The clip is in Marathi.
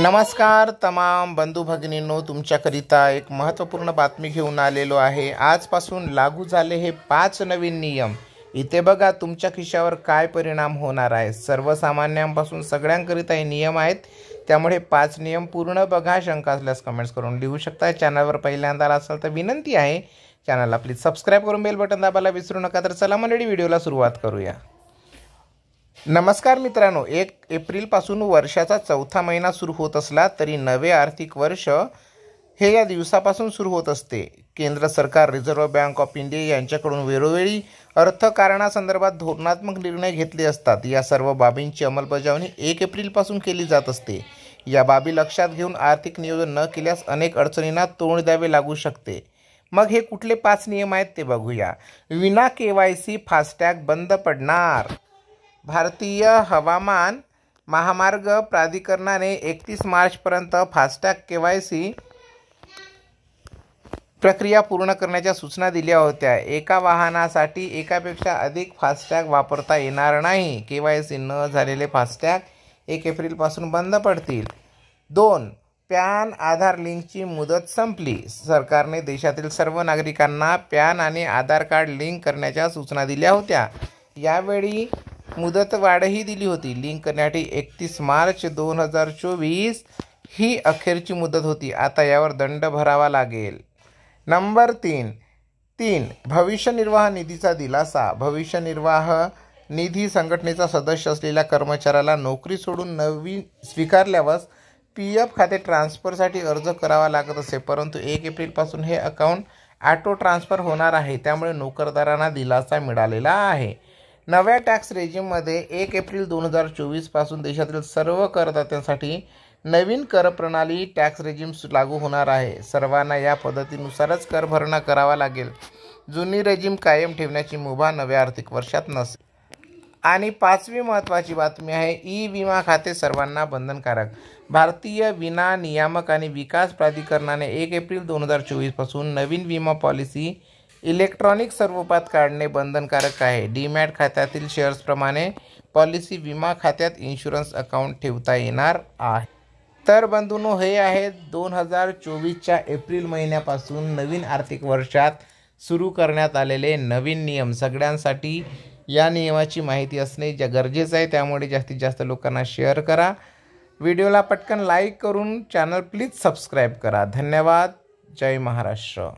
नमस्कार तमाम बंधू भगिनींनो, तुमच्याकरिता एक महत्त्वपूर्ण बातमी घेऊन आलेलो आहे। आजपासून लागू झाले हे 5 नवीन नियम। इथे बघा तुमच्या खिशावर काय परिणाम होणार आहे। सर्वसामान्यांपासून सगळ्यांकरिता हे नियम आहेत, त्यामुळे 5 नियम पूर्ण बघा। शंका असल्यास कमेंट्स करून लिहू शकता। चॅनलवर पहिल्यांदा असाल तर विनंती आहे, चॅनलला प्लीज सबस्क्राईब करून बेल बटन दाबायला विसरू नका। तर चला मंडळी, व्हिडिओला सुरुवात करूया। नमस्कार मित्रांनो, 1 एप्रिलपासून वर्षाचा चौथा महिना सुरू होत असला तरी नवे आर्थिक वर्ष हे या दिवसापासून सुरू होत असते। केंद्र सरकार, रिझर्व्ह बँक ऑफ इंडिया यांच्याकडून वेळोवेळी अर्थकारणासंदर्भात धोरणात्मक निर्णय घेतले असतात। या सर्व बाबींची अंमलबजावणी 1 एप्रिलपासून केली जात असते। या बाबी लक्षात घेऊन आर्थिक नियोजन न केल्यास अनेक अडचणींना तोंड द्यावे लागू शकते। मग हे कुठले 5 नियम आहेत ते बघूया। विना KYC फास्टॅग बंद पडणार। भारतीय हवामान महामार्ग प्राधिकरणाने 31 मार्चपर्यंत फास्टॅग KYC प्रक्रिया पूर्ण करण्याच्या सूचना दिल्या होत्या। एका वाहनासाठी एकापेक्षा अधिक फास्टॅग वापरता येणार नाही। KYC न झालेले फास्टॅग 1 एप्रिलपासून बंद पडतील। 2. पॅन आधार लिंकची मुदत संपली। सरकारने देशातील सर्व नागरिकांना पॅन आणि आधार कार्ड लिंक करण्याच्या सूचना दिल्या होत्या। यावेळी मुदत वाढही दिली होती। लिंक करण्यासाठी 31 मार्च 2024 ही अखेरची मुदत होती। आता यावर दंड भरावा लागेल। नंबर 3. भविष्य निर्वाह निधीचा दिलासा। भविष्य निर्वाह निधी संघटनेचा सदस्य असलेल्या कर्मचाऱ्याला नोकरी सोडून नवीन स्वीकारल्यावर PF खाते ट्रान्सफरसाठी अर्ज करावा लागत असे, परंतु 1 एप्रिलपासून हे अकाउंट ऑटो ट्रान्सफर होणार आहे। त्यामुळे नोकरदारांना दिलासा मिळालेला आहे। नव्या टॅक्स रेजिममध्ये 1 एप्रिल 2024 पासून देशातील सर्व करदात्यांसाठी नवीन कर प्रणाली टॅक्स रेजिम लागू होणार आहे। सर्वांना या पद्धतीनुसारच कर भरणा करावा लागेल। जुनी रेजिम कायम ठेवण्याची मुभा नव्या आर्थिक वर्षात नसेल। आणि 5वी महत्त्वाची बातमी आहे, ई-विमा खाते सर्वांना बंधनकारक। भारतीय विमा नियामक आणि विकास प्राधिकरणाने 1 एप्रिल 2024 पासून नवीन विमा पॉलिसी इलेक्ट्रॉनिक स्वरूपात काढणे बंधनकारक आहे। डीमॅट खात्यातील शेअर्सप्रमाणे पॉलिसी विमा खात्यात इन्शुरन्स अकाउंट ठेवता येणार आहे। तर बंधूंनो, हे आहेत 2024च्या एप्रिल महिन्यापासून नवीन आर्थिक वर्षात सुरू करण्यात आलेले नवीन नियम। सगळ्यांसाठी या नियमाची माहिती असणे गरजेचं आहे, त्यामुळे जास्तीत जास्त लोकांना शेअर करा। व्हिडिओला पटकन लाईक करून चॅनल प्लीज सबस्क्राईब करा। धन्यवाद। जय महाराष्ट्र।